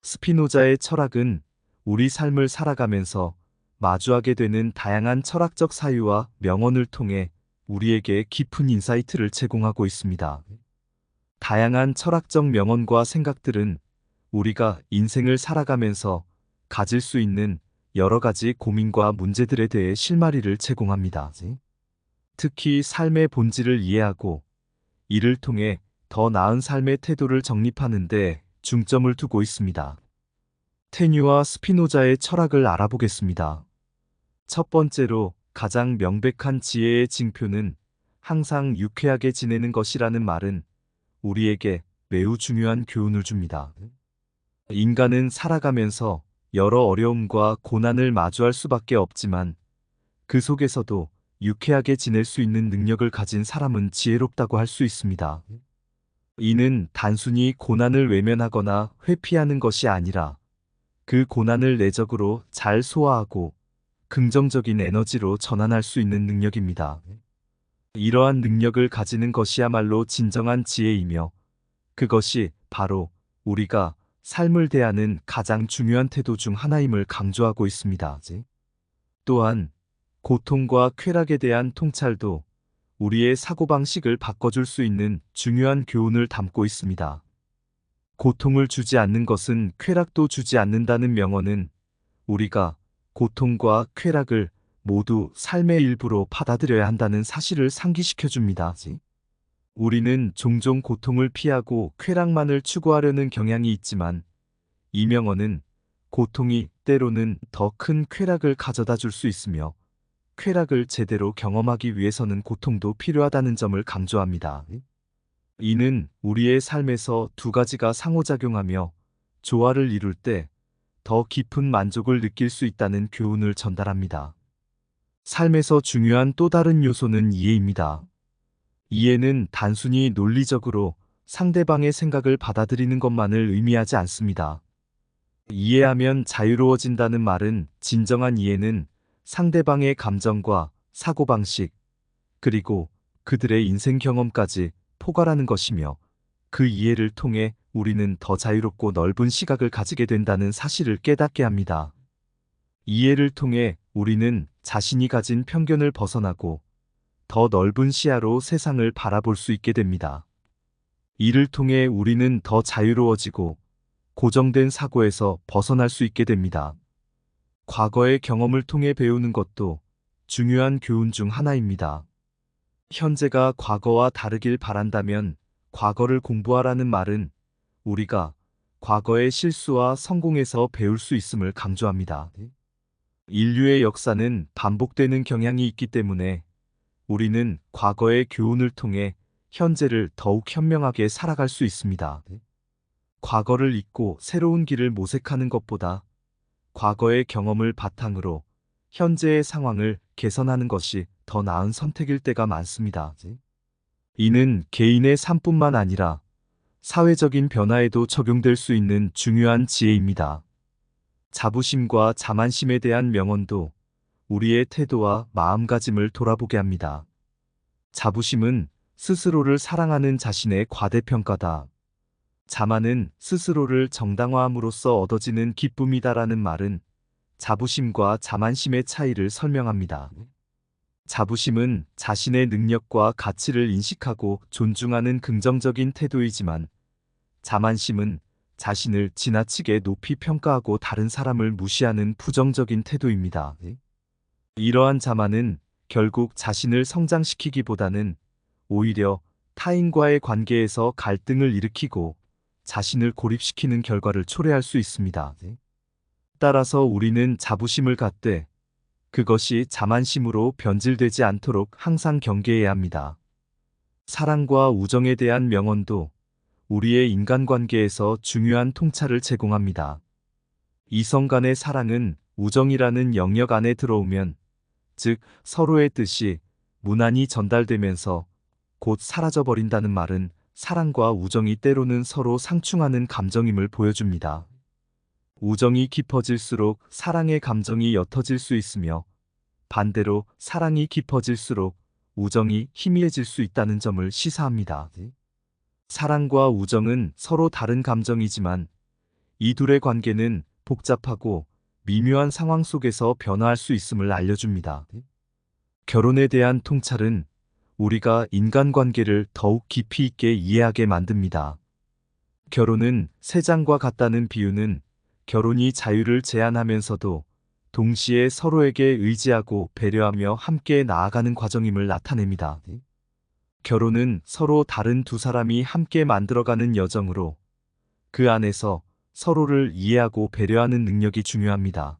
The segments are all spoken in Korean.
스피노자의 철학은 우리 삶을 살아가면서 마주하게 되는 다양한 철학적 사유와 명언을 통해 우리에게 깊은 인사이트를 제공하고 있습니다. 다양한 철학적 명언과 생각들은 우리가 인생을 살아가면서 가질 수 있는 여러 가지 고민과 문제들에 대해 실마리를 제공합니다. 특히 삶의 본질을 이해하고 이를 통해 더 나은 삶의 태도를 정립하는 데 중점을 두고 있습니다. 테뉴와 스피노자의 철학을 알아보겠습니다. 첫 번째로 가장 명백한 지혜의 징표는 항상 유쾌하게 지내는 것이라는 말은 우리에게 매우 중요한 교훈을 줍니다. 인간은 살아가면서 여러 어려움과 고난을 마주할 수밖에 없지만 그 속에서도 유쾌하게 지낼 수 있는 능력을 가진 사람은 지혜롭다고 할 수 있습니다. 이는 단순히 고난을 외면하거나 회피하는 것이 아니라 그 고난을 내적으로 잘 소화하고 긍정적인 에너지로 전환할 수 있는 능력입니다. 이러한 능력을 가지는 것이야말로 진정한 지혜이며 그것이 바로 우리가 삶을 대하는 가장 중요한 태도 중 하나임을 강조하고 있습니다. 또한 고통과 쾌락에 대한 통찰도 우리의 사고방식을 바꿔줄 수 있는 중요한 교훈을 담고 있습니다. 고통을 주지 않는 것은 쾌락도 주지 않는다는 명언은 우리가 고통과 쾌락을 모두 삶의 일부로 받아들여야 한다는 사실을 상기시켜 줍니다. 우리는 종종 고통을 피하고 쾌락만을 추구하려는 경향이 있지만 이 명언은 고통이 때로는 더 큰 쾌락을 가져다 줄 수 있으며 쾌락을 제대로 경험하기 위해서는 고통도 필요하다는 점을 강조합니다. 이는 우리의 삶에서 두 가지가 상호작용하며 조화를 이룰 때 더 깊은 만족을 느낄 수 있다는 교훈을 전달합니다. 삶에서 중요한 또 다른 요소는 이해입니다. 이해는 단순히 논리적으로 상대방의 생각을 받아들이는 것만을 의미하지 않습니다. 이해하면 자유로워진다는 말은 진정한 이해는 상대방의 감정과 사고방식, 그리고 그들의 인생 경험까지 포괄하는 것이며 그 이해를 통해 우리는 더 자유롭고 넓은 시각을 가지게 된다는 사실을 깨닫게 합니다. 이해를 통해 우리는 자신이 가진 편견을 벗어나고 더 넓은 시야로 세상을 바라볼 수 있게 됩니다. 이를 통해 우리는 더 자유로워지고 고정된 사고에서 벗어날 수 있게 됩니다. 과거의 경험을 통해 배우는 것도 중요한 교훈 중 하나입니다. 현재가 과거와 다르길 바란다면 과거를 공부하라는 말은 우리가 과거의 실수와 성공에서 배울 수 있음을 강조합니다. 인류의 역사는 반복되는 경향이 있기 때문에 우리는 과거의 교훈을 통해 현재를 더욱 현명하게 살아갈 수 있습니다. 과거를 잊고 새로운 길을 모색하는 것보다 과거의 경험을 바탕으로 현재의 상황을 개선하는 것이 더 나은 선택일 때가 많습니다. 이는 개인의 삶뿐만 아니라 사회적인 변화에도 적용될 수 있는 중요한 지혜입니다. 자부심과 자만심에 대한 명언도 우리의 태도와 마음가짐을 돌아보게 합니다. 자부심은 스스로를 사랑하는 자신의 과대평가다. 자만은 스스로를 정당화함으로써 얻어지는 기쁨이다라는 말은 자부심과 자만심의 차이를 설명합니다. 자부심은 자신의 능력과 가치를 인식하고 존중하는 긍정적인 태도이지만 자만심은 자신을 지나치게 높이 평가하고 다른 사람을 무시하는 부정적인 태도입니다. 이러한 자만은 결국 자신을 성장시키기보다는 오히려 타인과의 관계에서 갈등을 일으키고 자신을 고립시키는 결과를 초래할 수 있습니다. 따라서 우리는 자부심을 갖되 그것이 자만심으로 변질되지 않도록 항상 경계해야 합니다. 사랑과 우정에 대한 명언도 우리의 인간관계에서 중요한 통찰을 제공합니다. 이성 간의 사랑은 우정이라는 영역 안에 들어오면, 즉 서로의 뜻이 무난히 전달되면서 곧 사라져버린다는 말은 사랑과 우정이 때로는 서로 상충하는 감정임을 보여줍니다. 우정이 깊어질수록 사랑의 감정이 옅어질 수 있으며 반대로 사랑이 깊어질수록 우정이 희미해질 수 있다는 점을 시사합니다. 사랑과 우정은 서로 다른 감정이지만 이 둘의 관계는 복잡하고 미묘한 상황 속에서 변화할 수 있음을 알려줍니다. 결혼에 대한 통찰은 우리가 인간관계를 더욱 깊이 있게 이해하게 만듭니다. 결혼은 세 장과 같다는 비유는 결혼이 자유를 제한하면서도 동시에 서로에게 의지하고 배려하며 함께 나아가는 과정임을 나타냅니다. 결혼은 서로 다른 두 사람이 함께 만들어가는 여정으로 그 안에서 서로를 이해하고 배려하는 능력이 중요합니다.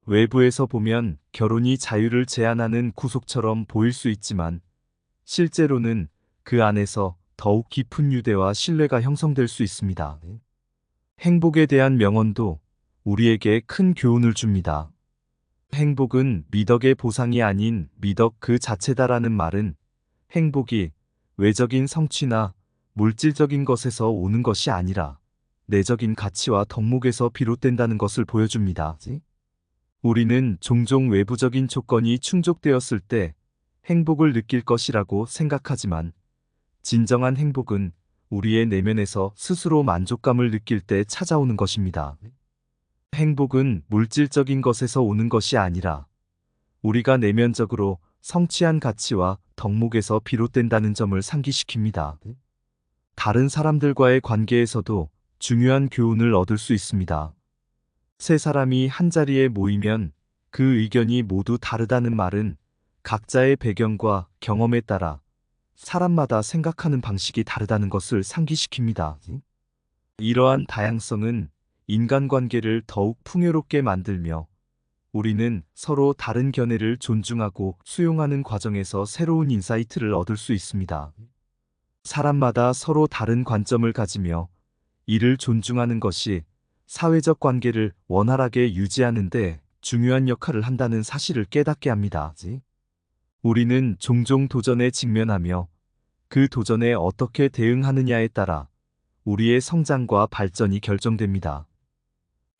외부에서 보면 결혼이 자유를 제한하는 구속처럼 보일 수 있지만 실제로는 그 안에서 더욱 깊은 유대와 신뢰가 형성될 수 있습니다. 행복에 대한 명언도 우리에게 큰 교훈을 줍니다. 행복은 미덕의 보상이 아닌 미덕 그 자체다라는 말은 행복이 외적인 성취나 물질적인 것에서 오는 것이 아니라 내적인 가치와 덕목에서 비롯된다는 것을 보여줍니다. 우리는 종종 외부적인 조건이 충족되었을 때 행복을 느낄 것이라고 생각하지만 진정한 행복은 우리의 내면에서 스스로 만족감을 느낄 때 찾아오는 것입니다. 행복은 물질적인 것에서 오는 것이 아니라 우리가 내면적으로 성취한 가치와 덕목에서 비롯된다는 점을 상기시킵니다. 다른 사람들과의 관계에서도 중요한 교훈을 얻을 수 있습니다. 세 사람이 한자리에 모이면 그 의견이 모두 다르다는 말은 각자의 배경과 경험에 따라 사람마다 생각하는 방식이 다르다는 것을 상기시킵니다. 이러한 다양성은 인간관계를 더욱 풍요롭게 만들며 우리는 서로 다른 견해를 존중하고 수용하는 과정에서 새로운 인사이트를 얻을 수 있습니다. 사람마다 서로 다른 관점을 가지며 이를 존중하는 것이 사회적 관계를 원활하게 유지하는 데 중요한 역할을 한다는 사실을 깨닫게 합니다. 우리는 종종 도전에 직면하며 그 도전에 어떻게 대응하느냐에 따라 우리의 성장과 발전이 결정됩니다.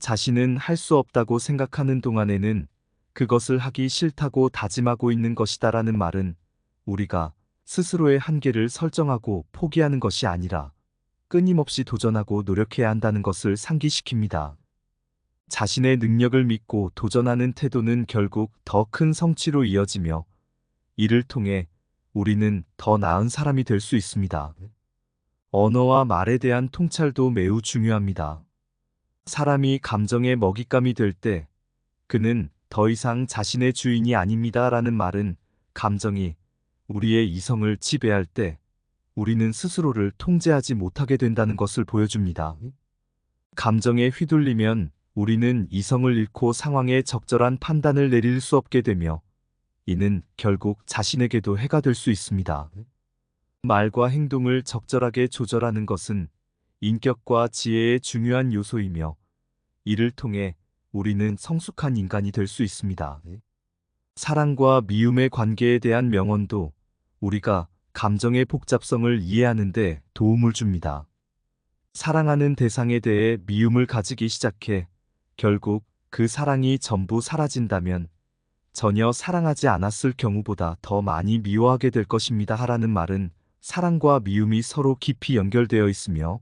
자신은 할 수 없다고 생각하는 동안에는 그것을 하기 싫다고 다짐하고 있는 것이다라는 말은 우리가 스스로의 한계를 설정하고 포기하는 것이 아니라 끊임없이 도전하고 노력해야 한다는 것을 상기시킵니다. 자신의 능력을 믿고 도전하는 태도는 결국 더 큰 성취로 이어지며 이를 통해 우리는 더 나은 사람이 될 수 있습니다. 언어와 말에 대한 통찰도 매우 중요합니다. 사람이 감정의 먹잇감이 될 때 그는 더 이상 자신의 주인이 아닙니다라는 말은 감정이 우리의 이성을 지배할 때 우리는 스스로를 통제하지 못하게 된다는 것을 보여줍니다. 감정에 휘둘리면 우리는 이성을 잃고 상황에 적절한 판단을 내릴 수 없게 되며 이는 결국 자신에게도 해가 될 수 있습니다. 말과 행동을 적절하게 조절하는 것은 인격과 지혜의 중요한 요소이며 이를 통해 우리는 성숙한 인간이 될 수 있습니다. 사랑과 미움의 관계에 대한 명언도 우리가 감정의 복잡성을 이해하는 데 도움을 줍니다. 사랑하는 대상에 대해 미움을 가지기 시작해 결국 그 사랑이 전부 사라진다면 전혀 사랑하지 않았을 경우보다 더 많이 미워하게 될 것입니다. 하라는 말은 사랑과 미움이 서로 깊이 연결되어 있으며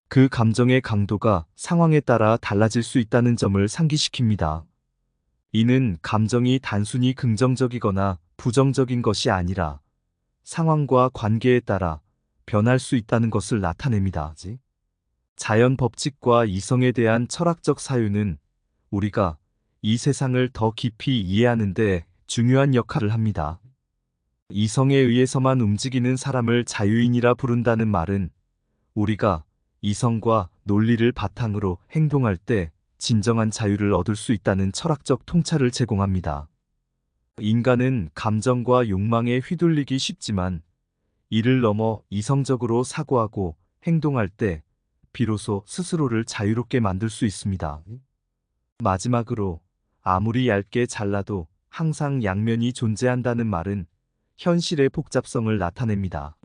그 감정의 강도가 상황에 따라 달라질 수 있다는 점을 상기시킵니다. 이는 감정이 단순히 긍정적이거나 부정적인 것이 아니라 상황과 관계에 따라 변할 수 있다는 것을 나타냅니다. 자연 법칙과 이성에 대한 철학적 사유는 우리가 이 세상을 더 깊이 이해하는 데 중요한 역할을 합니다. 이성에 의해서만 움직이는 사람을 자유인이라 부른다는 말은 우리가 이성과 논리를 바탕으로 행동할 때 진정한 자유를 얻을 수 있다는 철학적 통찰을 제공합니다. 인간은 감정과 욕망에 휘둘리기 쉽지만 이를 넘어 이성적으로 사고하고 행동할 때 비로소 스스로를 자유롭게 만들 수 있습니다. 마지막으로 아무리 얇게 잘라도 항상 양면이 존재한다는 말은 현실의 복잡성을 나타냅니다.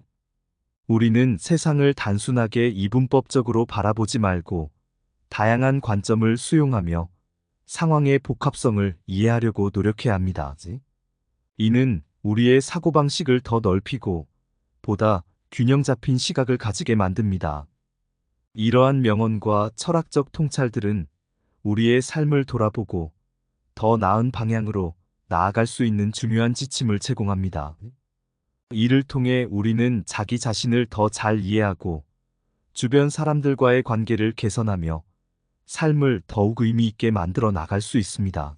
우리는 세상을 단순하게 이분법적으로 바라보지 말고 다양한 관점을 수용하며 상황의 복합성을 이해하려고 노력해야 합니다. 이는 우리의 사고방식을 더 넓히고 보다 균형 잡힌 시각을 가지게 만듭니다. 이러한 명언과 철학적 통찰들은 우리의 삶을 돌아보고 더 나은 방향으로 나아갈 수 있는 중요한 지침을 제공합니다. 이를 통해 우리는 자기 자신을 더 잘 이해하고 주변 사람들과의 관계를 개선하며 삶을 더욱 의미 있게 만들어 나갈 수 있습니다.